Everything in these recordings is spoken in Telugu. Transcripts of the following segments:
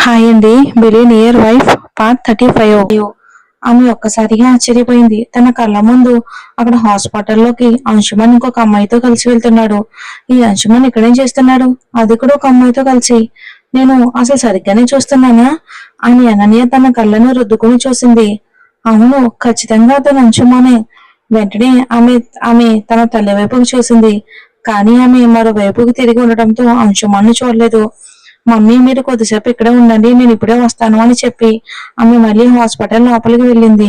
హాయ్ అండి. Billionaire wife part 35. ఆమె ఒక్కసారిగా ఆశ్చర్యపోయింది. తన కళ్ళ ముందు అక్కడ హాస్పిటల్లోకి అంశుమన్ ఇంకొక అమ్మాయితో కలిసి వెళ్తున్నాడు. ఈ అంశుమన్ ఇక్కడేం చేస్తున్నాడు? అది కూడా ఒక అమ్మాయితో కలిసి. నేను అసలు సరిగ్గానే చూస్తున్నానా అని అనన్య తన కళ్ళను రుద్దుకుని చూసింది. అవును, ఖచ్చితంగా అతను అంశుమనే. వెంటనే ఆమె ఆమె తన తల్లి వైపుకు చూసింది. కానీ ఆమె మరో వైపుకు తిరిగి ఉండటంతో అంశుమన్ను చూడలేదు. మమ్మీ, మీరు కొద్దిసేపు ఇక్కడే ఉండండి, నేను ఇప్పుడే వస్తాను అని చెప్పి ఆమె మళ్ళీ హాస్పిటల్ లోపలికి వెళ్ళింది.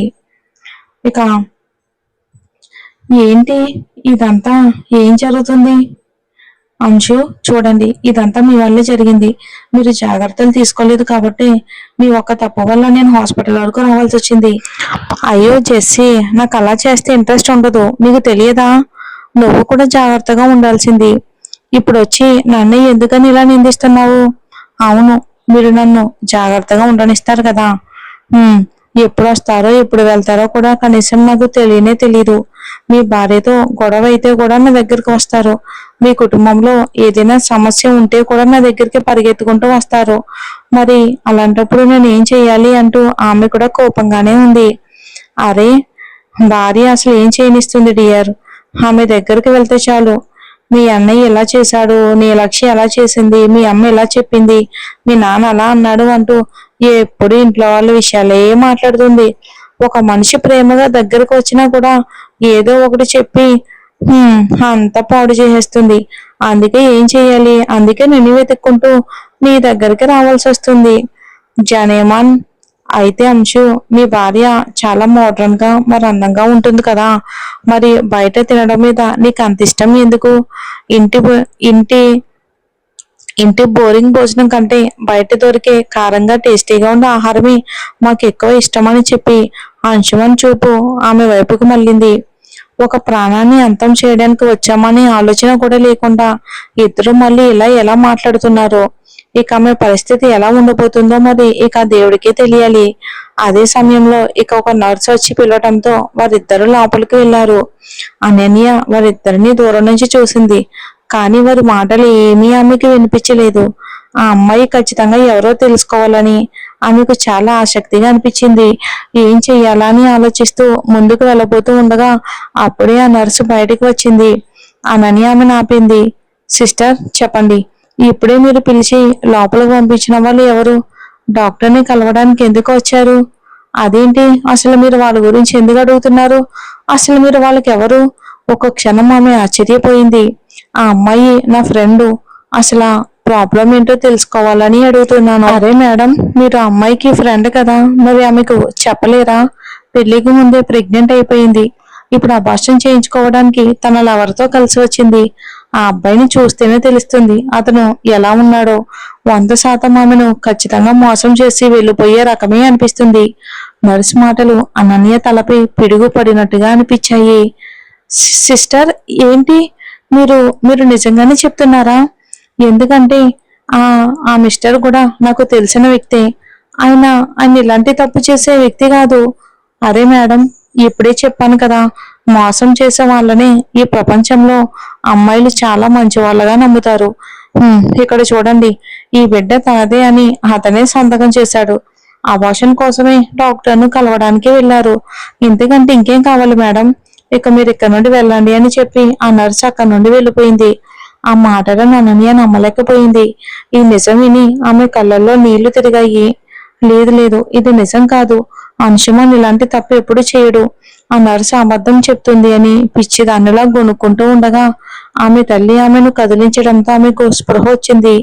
ఇక ఏంటి ఇదంతా? ఏం జరుగుతుంది? అంశు, చూడండి, ఇదంతా మీ వల్లే జరిగింది. మీరు జాగ్రత్తలు తీసుకోలేదు కాబట్టి మీ ఒక్క తప్పు వల్ల నేను హాస్పిటల్ వరకు రావాల్సి వచ్చింది. అయ్యో జెస్సీ, నాకు అలా చేస్తే ఇంట్రెస్ట్ ఉండదు, నీకు తెలియదా? నువ్వు కూడా జాగ్రత్తగా ఉండాల్సింది. ఇప్పుడు వచ్చి నన్ను ఎందుకని ఇలా నిందిస్తున్నావు? అవును, మీరు నన్ను జాగ్రత్తగా ఉండనిస్తారు కదా. హ్మ్, ఎప్పుడు వస్తారో ఎప్పుడు వెళ్తారో కూడా కనీసం నాకు తెలియనే తెలీదు. మీ భార్యతో గొడవ అయితే కూడా నా దగ్గరికి వస్తారు. మీ కుటుంబంలో ఏదైనా సమస్య ఉంటే కూడా నా దగ్గరికి పరిగెత్తుకుంటూ వస్తారు. మరి అలాంటప్పుడు నేను ఏం చెయ్యాలి అంటూ ఆమె కూడా కోపంగానే ఉంది. అరే, భార్య అసలు ఏం చేయనిస్తుంది డియర్? ఆమె దగ్గరికి వెళ్తే చాలు, మీ అన్నయ్య ఎలా చేశాడు, నీ లక్ష్య ఎలా చేసింది, మీ అమ్మ ఎలా చెప్పింది, మీ నాన్న అలా అన్నాడు అంటూ ఎప్పుడు ఇంట్లో వాళ్ళ విషయాలే మాట్లాడుతుంది. ఒక మనిషి ప్రేమగా దగ్గరకు వచ్చినా కూడా ఏదో ఒకటి చెప్పి అంతా పాడు చేసేస్తుంది. అందుకే ఏం చెయ్యాలి? అందుకే నిన్ను వెతుక్కుంటూ నీ దగ్గరికి రావాల్సి వస్తుంది. జనేమాన్, అయితే అంశు, మీ భార్య చాలా మోడ్రన్ గా మరి అందంగా ఉంటుంది కదా. మరి బయట తినడం మీద నీకు అంత ఇష్టం ఎందుకు? ఇంటి ఇంటి ఇంటి బోరింగ్ భోజనం కంటే బయట దొరికే కారంగా టేస్టీగా ఉండే ఆహారమే మాకు ఎక్కువ ఇష్టమని చెప్పి అంశుమన్ చూపు ఆమె వైపుకు మళ్ళింది. ఒక ప్రాణాన్ని అంతం చేయడానికి వచ్చామని ఆలోచన కూడా లేకుండా ఇద్దరు మళ్ళీ ఇలా ఎలా మాట్లాడుతున్నారో. ఇక ఆమె పరిస్థితి ఎలా ఉండబోతుందో మరి ఇక దేవుడికే తెలియాలి. అదే సమయంలో ఇక ఒక నర్సు వచ్చి పిలవటంతో వారిద్దరూ లోపలికి వెళ్లారు. అనన్య వారిద్దరిని దూరం నుంచి చూసింది. కానీ వారి మాటలు ఏమీ ఆమెకి వినిపించలేదు. ఆ అమ్మాయి ఖచ్చితంగా ఎవరో తెలుసుకోవాలని ఆమెకు చాలా ఆసక్తిగా అనిపించింది. ఏం చెయ్యాలని ఆలోచిస్తూ ముందుకు వెళ్ళబోతూ ఉండగా అప్పుడే ఆ నర్సు బయటికి వచ్చింది. అనన్య ఆమెను ఆపింది. సిస్టర్, చెప్పండి, ఇప్పుడే మీరు పిలిచి లోపలికి పంపించిన వాళ్ళు ఎవరు? డాక్టర్ని కలవడానికి ఎందుకు వచ్చారు? అదేంటి, అసలు మీరు వాళ్ళ గురించి ఎందుకు అడుగుతున్నారు? అసలు మీరు వాళ్ళకి ఎవరు? ఒక క్షణం ఆమె ఆశ్చర్యపోయింది. ఆ అమ్మాయి నా ఫ్రెండు. అసలు ప్రాబ్లం ఏంటో తెలుసుకోవాలని అడుగుతున్నాను. అరే మేడం, మీరు ఆ అమ్మాయికి ఫ్రెండ్ కదా, మరి ఆమెకు చెప్పలేరా? పెళ్లికి ముందే ప్రెగ్నెంట్ అయిపోయింది. ఇప్పుడు అబార్షన్ చేయించుకోవడానికి తన లవర్తో కలిసి వచ్చింది. ఆ అబ్బాయిని చూస్తేనే తెలుస్తుంది అతను ఎలా ఉన్నాడో. 100% ఆమెను ఖచ్చితంగా మోసం చేసి వెళ్ళిపోయే రకమే అనిపిస్తుంది. నర్స్ మాటలు అనన్య తలపై పిడుగు పడినట్టుగా అనిపించాయి. సిస్టర్, ఏంటి మీరు మీరు నిజంగానే చెప్తున్నారా? ఎందుకంటే ఆ ఆ మిస్టర్ కూడా నాకు తెలిసిన వ్యక్తే. ఆయన ఆయన ఇలాంటి తప్పు చేసే వ్యక్తి కాదు. అరే మేడం, ఇప్పుడే చెప్పాను కదా, మోసం చేసే వాళ్ళని ఈ ప్రపంచంలో అమ్మాయిలు చాలా మంచి వాళ్ళగా నమ్ముతారు. ఇక్కడ చూడండి, ఈ బిడ్డ తనదే అని అతనే సంతకం చేశాడు. అబార్షన్ కోసమే డాక్టర్ను కలవడానికి వెళ్ళారు. ఇంతకంటే ఇంకేం కావాలి మేడం? ఇక మీరు ఇక్కడ నుండి వెళ్ళండి అని చెప్పి ఆ నర్స్ అక్కడి నుండి వెళ్ళిపోయింది. ఆ మాటలను అనన్య నమ్మలేకపోయింది. ఈ నిజం విని ఆమె కళ్ళల్లో నీళ్లు తిరిగాయి. లేదు లేదు, ఇది నిజం కాదు. అంశుమన్ ఇలాంటి తప్పు ఎప్పుడు చేయడు. ఆ నర్సు అబద్ధం చెప్తుంది అని పిచ్చిదానిలా గొనుక్కుంటూ ఉండగా ఆమె తల్లి ఆమెను కదిలించడంతో ఆమెకు స్పృహ వచ్చింది.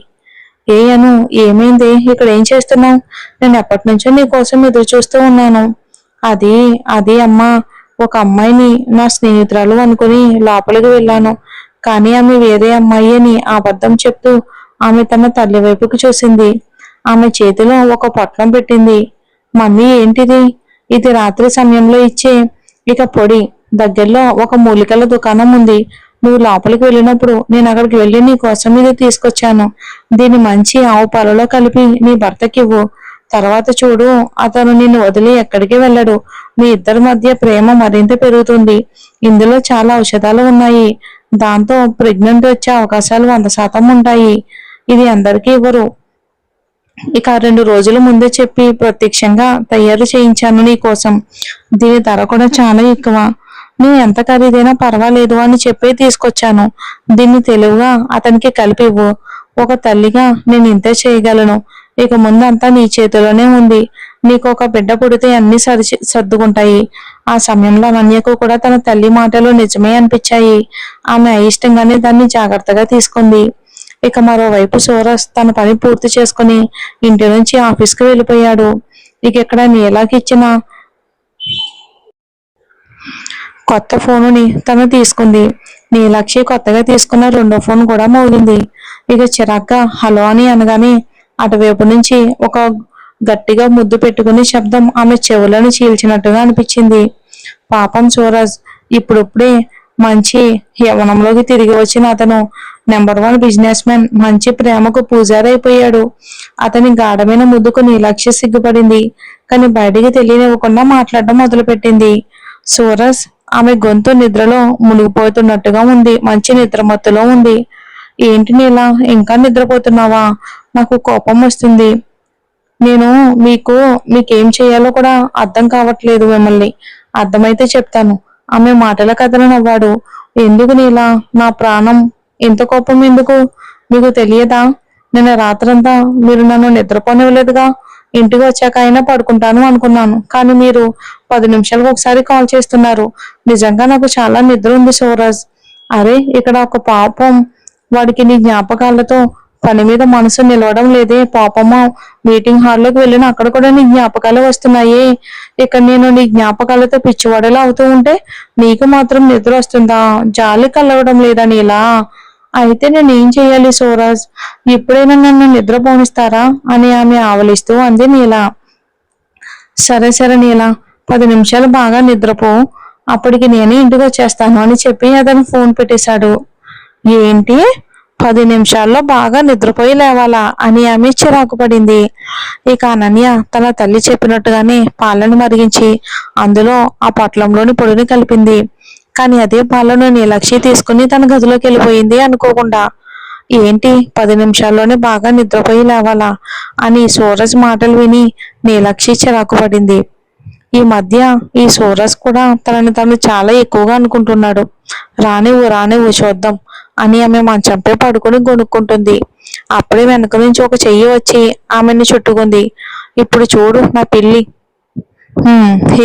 ఏ అను, ఏమైంది? ఇక్కడ ఏం చేస్తున్నావు? నేను ఎప్పటి నుంచో నీ కోసం ఎదురు చూస్తూ ఉన్నాను. అది అది అమ్మా, ఒక అమ్మాయిని నా స్నేహితురాలు అనుకుని లోపలికి వెళ్ళాను. కానీ ఆమె వేరే అమ్మాయి అని అబద్ధం చెప్తూ ఆమె తన తల్లి వైపుకు చూసింది. ఆమె చేతిలో ఒక పొట్లం పెట్టింది. మమ్మీ, ఏంటిది? ఇది రాత్రి సమయంలో ఇచ్చే ఇక పొడి. దగ్గరలో ఒక మూలికల దుకాణం ఉంది. నువ్వు లోపలికి వెళ్ళినప్పుడు నేను అక్కడికి వెళ్ళి నీ కోసం ఇది తీసుకొచ్చాను. దీన్ని మంచి ఆవు పాలలో కలిపి నీ భర్తకి ఇవ్వు. తర్వాత చూడు, అతను నిన్ను వదిలి ఎక్కడికి వెళ్ళడు. మీ ఇద్దరి మధ్య ప్రేమ మరింత పెరుగుతుంది. ఇందులో చాలా ఔషధాలు ఉన్నాయి. దాంతో ప్రెగ్నెంట్ వచ్చే అవకాశాలు 100% ఉంటాయి. ఇది అందరికీ ఇవ్వరు. ఇక 2 రోజుల ముందే చెప్పి ప్రత్యక్షంగా తయారు చేయించాను నీ కోసం. దీని ధర కూడా చాలా ఎక్కువ. నీ ఎంత ఖరీదైనా పర్వాలేదు అని చెప్పి తీసుకొచ్చాను. దీన్ని తెలివిగా అతనికి కలిపివ్వు. ఒక తల్లిగా నేను ఇంతే చేయగలను. ఇక ముందంతా నీ చేతిలోనే ఉంది. నీకు ఒక బిడ్డ పుడితే అన్ని సర్దుకుంటాయి. ఆ సమయంలో అనన్యకు కూడా తన తల్లి మాటలు నిజమే అనిపించాయి. ఆమె అయిష్టంగానే దాన్ని జాగ్రత్తగా తీసుకుంది. ఇక మరోవైపు సూరజ్ తన పని పూర్తి చేసుకుని ఇంటి నుంచి ఆఫీస్కి వెళ్ళిపోయాడు. ఇక ఇక్కడ నీలాకి ఇచ్చిన కొత్త ఫోనుని తను తీసుకుంది. నీలాక్షి కొత్తగా తీసుకున్న రెండో ఫోన్ కూడా మోగింది. ఇక చిరాగ్గా హలో అని అనగానే అటువైపు నుంచి ఒక గట్టిగా ముద్దు పెట్టుకుని శబ్దం ఆమె చెవులను చీల్చినట్టుగా అనిపించింది. పాపం సూరజ్ ఇప్పుడిప్పుడే మంచి యవ్వనంలోకి తిరిగి వచ్చిన అతను నెంబర్ 1 బిజినెస్ మ్యాన్ మంచి ప్రేమకు పూజారైపోయాడు. అతని గాఢమైన ముద్దుకు నీలాక్షి సిగ్గుపడింది. కానీ బయటికి తెలియనివ్వకుండా మాట్లాడడం మొదలుపెట్టింది. సూరజ్ ఆమె గొంతు నిద్రలో మునిగిపోతున్నట్టుగా ఉంది. మంచి నిద్రమత్తులో ఉంది. ఏంటి నీలా ఇంకా నిద్రపోతున్నావా? నాకు కోపం వస్తుంది. నేను మీకేం చేయాలో కూడా అర్థం కావట్లేదు. మిమ్మల్ని అర్థమైతే చెప్తాను. ఆమె మాటల కథను నవ్వాడు. ఎందుకు నీలా? నా ప్రాణం ఎంత కోపం ఎందుకు? మీకు తెలియదా? నిన్న రాత్రంతా మీరు నన్ను నిద్రపోనివ్వలేదుగా. ఇంటికి వచ్చాక అయినా పడుకుంటాను అనుకున్నాను. కానీ మీరు 10 నిమిషాలకు ఒకసారి కాల్ చేస్తున్నారు. నిజంగా నాకు చాలా నిద్ర ఉంది సూరజ్. అరే ఇక్కడ ఒక పాపం వాడికి నీ జ్ఞాపకాలతో పని మీద మనసు నిలవడం లేదే పాపమా. మీటింగ్ హాల్లోకి వెళ్ళిన అక్కడ కూడా నీ జ్ఞాపకాలు వస్తున్నాయి. ఇక్కడ నేను నీ జ్ఞాపకాలతో పిచ్చివాడేలా అవుతూ ఉంటే నీకు మాత్రం నిద్ర వస్తుందా? జాలి కలవడం లేదా నీలా? అయితే నేను ఏం చెయ్యాలి సూరజ్? ఇప్పుడైనా నన్ను నిద్రపోనిస్తారా అని ఆమె ఆవలిస్తూ అంది నీలా. సరే సరే నీలా, 10 నిమిషాలు బాగా నిద్రపో. అప్పటికి నేనే ఇంటికి వచ్చేస్తాను అని చెప్పి అతను ఫోన్ పెట్టేశాడు. ఏంటి 10 నిమిషాల్లో బాగా నిద్రపోయి లేవాలా అని ఆమె చిరాకు పడింది. ఇక అనన్య తన తల్లి చెప్పినట్టుగానే పాలను మరిగించి అందులో ఆ పొట్లంలోని పొడిని కలిపింది. కానీ అదే పాలను నీలాక్షి తీసుకుని తన గదిలోకి వెళ్ళిపోయింది అనుకోకుండా. ఏంటి 10 నిమిషాల్లోనే బాగా నిద్రపోయి లేవాలా అని సూరజ్ మాటలు విని నీలాక్షి చిరాకు పడింది. ఈ మధ్య ఈ సూరజ్ కూడా తనని తను చాలా ఎక్కువగా అనుకుంటున్నాడు. రానివ్వు చూద్దాం అని ఆమె మంచంపై పడుకుని గొనుక్కుంటుంది. అప్పుడే వెనక నుంచి ఒక చెయ్యి వచ్చి ఆమెను చుట్టుకుంది. ఇప్పుడు చూడు నా పిల్లి.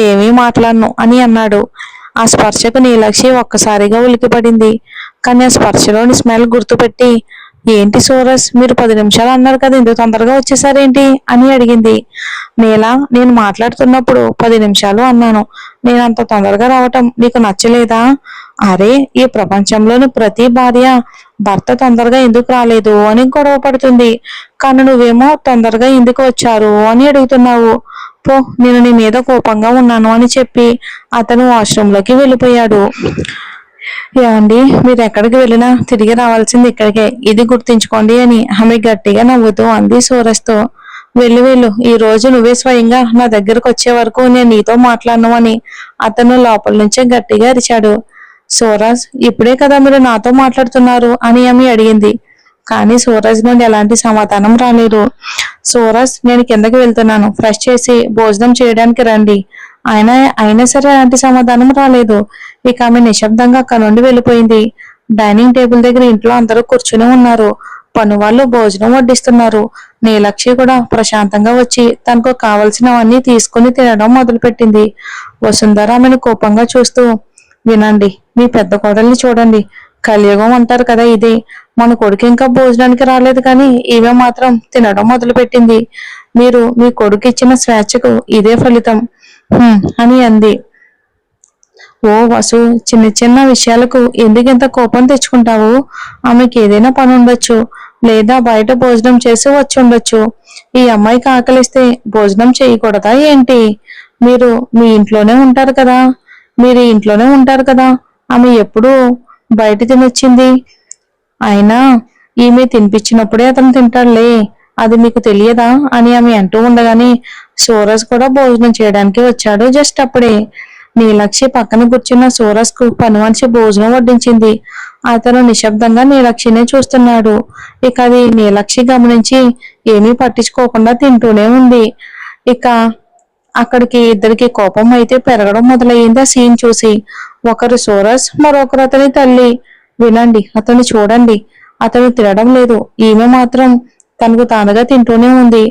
ఏమీ మాట్లాడను అని అన్నాడు. ఆ స్పర్శకు నీలాక్షి ఒక్కసారిగా ఉలికిపడింది. కానీ ఆ స్పర్శలోని స్మెల్ గుర్తుపెట్టి ఏంటి సూరజ్ మీరు 10 నిమిషాలు అన్నారు కదా, ఇంత తొందరగా వచ్చేసారేంటి అని అడిగింది. నీలా, నేను మాట్లాడుతున్నప్పుడు 10 నిమిషాలు అన్నాను. నేను అంత తొందరగా రావటం నీకు నచ్చలేదా? అరే ఈ ప్రపంచంలోని ప్రతి భార్య భర్త తొందరగా ఎందుకు రాలేదు అని గొడవ పడుతుంది. కానీ నువ్వేమో తొందరగా ఎందుకు వచ్చారు అని అడుగుతున్నావు. పో, నేను నీ మీద కోపంగా ఉన్నాను అని చెప్పి అతను వాష్రూమ్లోకి వెళ్ళిపోయాడు. ఏమండి, మీరు ఎక్కడికి వెళ్ళినా తిరిగి రావాల్సింది ఇక్కడికే, ఇది గుర్తించుకోండి అని ఆమె గట్టిగా నవ్వుతూ అంది సూరజ్తో. వెళ్ళు, ఈ రోజు నువ్వే స్వయంగా నా దగ్గరకు వచ్చే వరకు నేను నీతో మాట్లాడను అని అతను లోపల నుంచే గట్టిగా అరిచాడు. సూరజ్, ఇప్పుడే కదా మీరు నాతో మాట్లాడుతున్నారు అని ఆమె అడిగింది. కానీ సూరజ్ నుండి ఎలాంటి సమాధానం రాలేదు. సూరజ్, నేను కిందకి వెళ్తున్నాను, ఫ్రెష్ చేసి భోజనం చేయడానికి రండి. అయినా సరే ఎలాంటి సమాధానం రాలేదు. ఇక ఆమె నిశ్శబ్దంగా అక్కడ నుండి వెళ్ళిపోయింది. డైనింగ్ టేబుల్ దగ్గర ఇంట్లో అందరూ కూర్చుని ఉన్నారు. పని వాళ్ళు భోజనం వడ్డిస్తున్నారు. నీలాక్షి కూడా ప్రశాంతంగా వచ్చి తనకు కావలసినవన్నీ తీసుకుని తినడం మొదలుపెట్టింది. వసుంధర ఆమెను కోపంగా చూస్తూ, వినండి, మీ పెద్ద కోడల్ని చూడండి. కలియుగం అంటారు కదా ఇదే. మన కొడుకు ఇంకా భోజనానికి రాలేదు కానీ ఈమె మాత్రం తినడం మొదలుపెట్టింది. మీరు మీ కొడుకు ఇచ్చిన స్వేచ్ఛకు ఇదే ఫలితం అని అంది. ఓ వసు, చిన్న చిన్న విషయాలకు ఎందుకింత కోపం తెచ్చుకుంటావు? ఆమెకి ఏదైనా పని ఉండొచ్చు, లేదా బయట భోజనం చేసి వచ్చి ఉండొచ్చు. ఈ అమ్మాయికి ఆకలిస్తే భోజనం చేయకూడదా ఏంటి? మీరు మీ ఇంట్లోనే ఉంటారు కదా. ఆమె ఎప్పుడు బయట తినొచ్చింది? అయినా ఈమె తినిపించినప్పుడే అతను తింటాడులే, అది మీకు తెలియదా అని ఆమె అంటూ ఉండగానే సూరజ్ కూడా భోజనం చేయడానికి వచ్చాడు. జస్ట్ అప్పుడే నీలక్షి పక్కన కూర్చున్న సూరజ్ కు పని మనిషి భోజనం వడ్డించింది. అతను నిశ్శబ్దంగా నీలక్షినే చూస్తున్నాడు. ఇక అది నీలక్షి గమనించి ఏమీ పట్టించుకోకుండా తింటూనే ఉంది. ఇక అక్కడికి ఇద్దరికి కోపం అయితే పెరగడం మొదలయ్యింది. ఆ సీన్ చూసి ఒకరు సూరజ్, మరొకరు అతని తల్లి. వినండి, అతను చూడండి, అతను తినడం లేదు, ఈమె మాత్రం తనకు తానుగా తింటూనే ఉంది.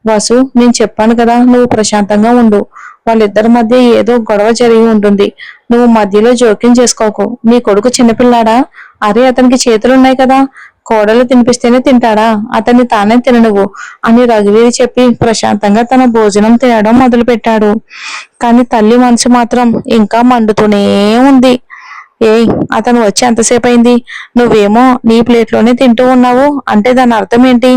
వసు, నేను చెప్పాను కదా, నువ్వు ప్రశాంతంగా ఉండు. వాళ్ళిద్దరి మధ్య ఏదో గొడవ జరిగి ఉంటుంది. నువ్వు మధ్యలో జోక్యం చేసుకోకు. నీ కొడుకు చిన్నపిల్లాడా? అరే, అతనికి చేతులున్నాయి కదా, కోడలు తినిపిస్తేనే తింటాడా? అతన్ని తానే తిననువు అని రఘువీరి చెప్పి ప్రశాంతంగా తన భోజనం తినడం మొదలు పెట్టాడు. కానీ తల్లి మనసు మాత్రం ఇంకా మండుతూనే ఉంది. ఏయ్, అతను వచ్చి ఎంతసేపు అయింది? నువ్వేమో నీ ప్లేట్లోనే తింటూ ఉన్నావు అంటే దాని అర్థం ఏంటి?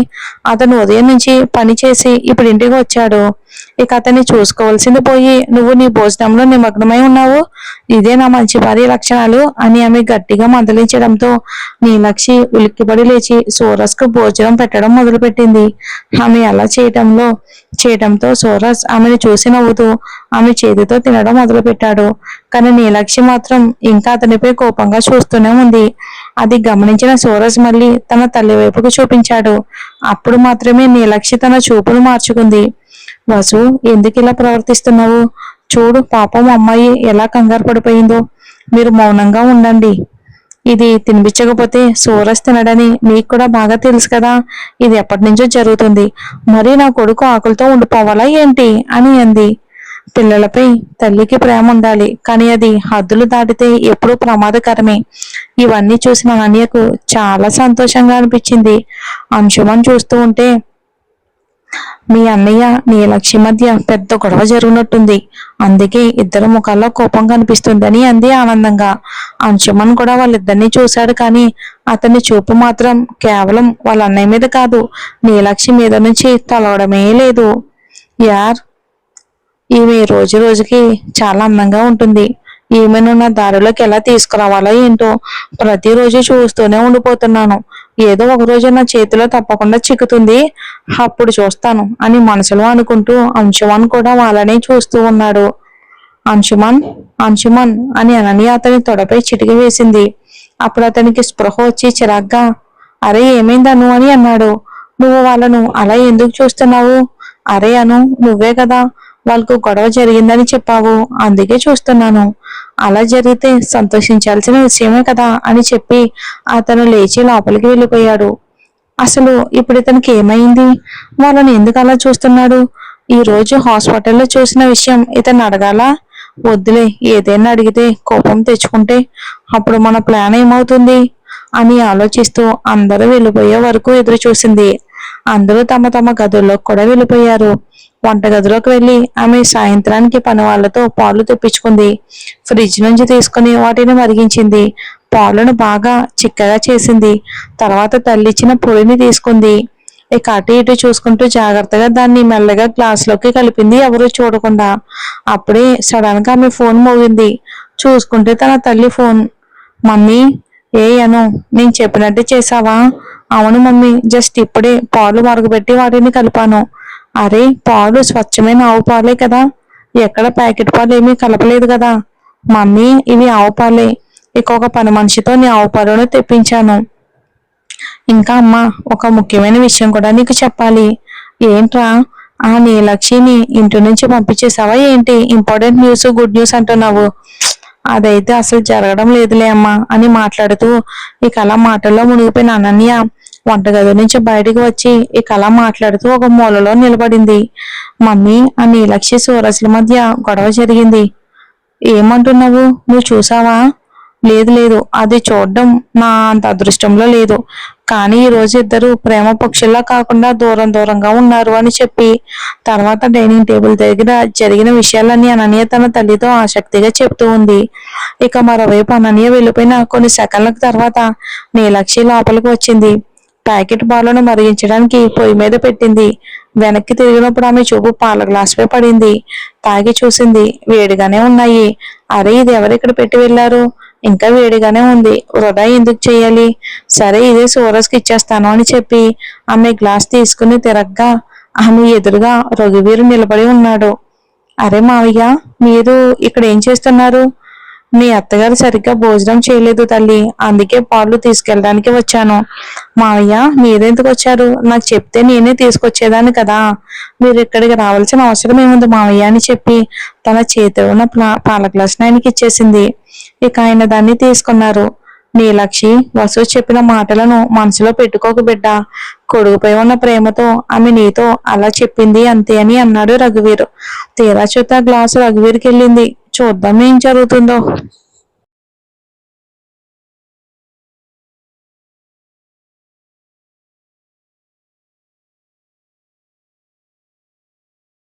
అతను ఉదయం నుంచి పని చేసి ఇప్పుడు ఇంటికి వచ్చాడు. ఇక అతన్ని చూసుకోవాల్సింది పోయి నువ్వు నీ భోజనంలో నిమగ్నమై ఉన్నావు. ఇదే నా మంచి భార్య లక్షణాలు అని ఆమె గట్టిగా మందలించడంతో నీలక్షి ఉలిక్కిపడి లేచి సూరజ్కు భోజనం పెట్టడం మొదలుపెట్టింది. ఆమె అలా చేయటంతో సూరజ్ ఆమెను చూసి నవ్వుతూ ఆమె చేతితో తినడం మొదలుపెట్టాడు. కానీ నీలక్షి మాత్రం ఇంకా అతనిపై కోపంగా చూస్తూనే ఉంది. అది గమనించిన సూరజ్ మళ్ళీ తన తల్లి వైపుకు చూపించాడు. అప్పుడు మాత్రమే నీలక్షి తన చూపును మార్చుకుంది. వసు, ఎందుకు ఇలా ప్రవర్తిస్తున్నావు? చూడు, పాపం అమ్మాయి ఎలా కంగారు పడిపోయిందో. మీరు మౌనంగా ఉండండి. ఇది తినిపించకపోతే సూరజ్ తినడని నీకు కూడా బాగా తెలుసు కదా. ఇది ఎప్పటి నుంచో జరుగుతుంది. మరి నా కొడుకు ఆకులతో ఉండిపోవాలా ఏంటి అని అంది. పిల్లలపై తల్లికి ప్రేమ ఉండాలి, కానీ అది హద్దులు దాటితే ఎప్పుడూ ప్రమాదకరమే. ఇవన్నీ చూసిన అనన్యకు చాలా సంతోషంగా అనిపించింది. అంశుమని చూస్తూ ఉంటే మీ అన్నయ్య నీలక్షి మధ్య పెద్ద గొడవ జరుగునట్టుంది, అందుకే ఇద్దరు ముఖాల్లో కోపం కనిపిస్తుందని అంది ఆనందంగా. అంశుమన్ కూడా వాళ్ళిద్దరినీ చూశాడు, కానీ అతని చూపు మాత్రం కేవలం వాళ్ళ అన్నయ్య మీద కాదు, నీలక్షి మీద నుంచి తొలగడమే లేదు. యార్, ఈమె రోజు రోజుకి చాలా అందంగా ఉంటుంది. ఈమెను నా దారిలోకి ఎలా తీసుకురావాలో ఏంటో ప్రతిరోజు చూస్తూనే ఉండిపోతున్నాను. ఏదో ఒక రోజు నా చేతిలో తప్పకుండా చిక్కుతుంది, అప్పుడు చూస్తాను అని మనసులో అనుకుంటూ అంశుమన్ కూడా వాళ్ళనే చూస్తూ ఉన్నాడు. అంశుమన్, అంశుమన్ అని అనన్య అతని తొడపై చిటికి వేసింది. అప్పుడు అతనికి స్పృహ వచ్చి చిరాగ్గా, అరే ఏమైందను అని అన్నాడు. నువ్వు వాళ్ళను అలా ఎందుకు చూస్తున్నావు? అరే అను, నువ్వే కదా వాళ్ళకు గొడవ జరిగిందని చెప్పావు, అందుకే చూస్తున్నాను. అలా జరిగితే సంతోషించాల్సిన విషయమే కదా అని చెప్పి అతను లేచి లోపలికి వెళ్ళిపోయాడు. అసలు ఇప్పుడు ఇతనికి ఏమైంది? వాళ్ళని ఎందుకు అలా చూస్తున్నాడు? ఈ రోజు హాస్పిటల్లో చూసిన విషయం ఇతను అడగాలా? వద్దులే, ఏదైనా అడిగితే కోపం తెచ్చుకుంటే అప్పుడు మన ప్లాన్ ఏమవుతుంది అని ఆలోచిస్తూ అందరూ వెళ్ళిపోయే వరకు ఎదురు చూసింది. అందరూ తమ తమ గదుల్లోకి కూడా వెళ్ళిపోయారు. వంటగదిలోకి వెళ్ళి ఆమె సాయంత్రానికి పని వాళ్లతో పాలు తెప్పించుకుంది. ఫ్రిడ్జ్ నుంచి తీసుకుని వాటిని మరిగించింది. పాలను బాగా చిక్కగా చేసింది. తర్వాత తల్లిచ్చిన పొడిని తీసుకుంది. ఇక అటు ఇటు చూసుకుంటూ జాగ్రత్తగా దాన్ని మెల్లగా గ్లాసులోకి కలిపింది, ఎవరూ చూడకుండా. అప్పుడే సడన్ గా ఆమె ఫోన్ మోగింది. చూసుకుంటే తన తల్లి ఫోన్. మమ్మీ, ఏ అను, నేను చెప్పినట్టు చేసావా? అవును మమ్మీ, జస్ట్ ఇప్పుడే పాలు మరగబెట్టి వాటిని కలిపాను. అరే, పాలు స్వచ్ఛమైన ఆవు పాలే కదా, ఎక్కడ ప్యాకెట్ పాలు ఏమీ కలపలేదు కదా? మమ్మీ, ఇవి ఆవు పాలే. ఇక ఒక పని మనిషితో నీ ఆవు పాలను తెప్పించాను. ఇంకా అమ్మా, ఒక ముఖ్యమైన విషయం కూడా నీకు చెప్పాలి. ఏంట్రా? ఆ నీలక్షిని ఇంటి నుంచి పంపించేసావా ఏంటి? ఇంపార్టెంట్ న్యూస్, గుడ్ న్యూస్ అంటున్నావు. అదైతే అసలు జరగడం లేదులే అమ్మా అని మాట్లాడుతూ ఇక అలా మాటల్లో మునిగిపోయిన అనన్య వంటగది నుంచి బయటికి వచ్చి ఇక అలా మాట్లాడుతూ ఒక మూలలో నిలబడింది. మమ్మీ, ఆ నీలక్షి సూరజ్ల మధ్య గొడవ జరిగింది. ఏమంటున్నావు? నువ్వు చూసావా? లేదు లేదు, అది చూడడం నా అంత అదృష్టంలో లేదు. కానీ ఈ రోజు ఇద్దరు ప్రేమ పక్షుల్లా కాకుండా దూరం దూరంగా ఉన్నారు అని చెప్పి తర్వాత డైనింగ్ టేబుల్ దగ్గర జరిగిన విషయాలన్నీ అనన్య తన తల్లితో ఆసక్తిగా చెప్తూ ఉంది. ఇక మరోవైపు అనన్య వెళ్ళిపోయిన కొన్ని సెకండ్ల తర్వాత నీలక్షి లోపలికి వచ్చింది. ప్యాకెట్ పాలను మరిగించడానికి పొయ్యి మీద పెట్టింది. వెనక్కి తిరిగినప్పుడు ఆమె చూపు పాల గ్లాసుపై పడింది. తాగి చూసింది, వేడిగానే ఉన్నాయి. అరే, ఇది ఎవరు ఇక్కడ పెట్టి వెళ్ళారు? ఇంకా వేడిగానే ఉంది, వృధా ఎందుకు చెయ్యాలి? సరే, ఇదే సూరజ్కి ఇచ్చేస్తాను అని చెప్పి ఆమె గ్లాస్ తీసుకుని తిరగ్గా ఆమె ఎదురుగా రఘువీరు నిలబడి ఉన్నాడు. అరే మావయ్య, మీరు ఇక్కడ ఏం చేస్తున్నారు? మీ అత్తగారు సరిగ్గా భోజనం చేయలేదు తల్లి, అందుకే పాలు తీసుకెళ్ళడానికి వచ్చాను. మావయ్య, మీరెందుకు వచ్చారు? నాకు చెప్తే నేనే తీసుకొచ్చేదాన్ని కదా. మీరు ఇక్కడికి రావాల్సిన అవసరం ఏముంది మావయ్య అని చెప్పి తన చేతిలో ఉన్న పాల గ్లాస్ ఆయనకి ఇచ్చేసింది. ఇక ఆయన దాన్ని తీసుకున్నారు. నీలాక్షి, వసు చెప్పిన మాటలను మనసులో పెట్టుకోకు బిడ్డ. కొడుకుపై ఉన్న ప్రేమతో ఆమె నీతో అలా చెప్పింది అంతే అని అన్నాడు రఘువీరు. తీరా చూత గ్లాసు రఘువీరుకి వెళ్ళింది. చూద్దాం ఏం జరుగుతుందో.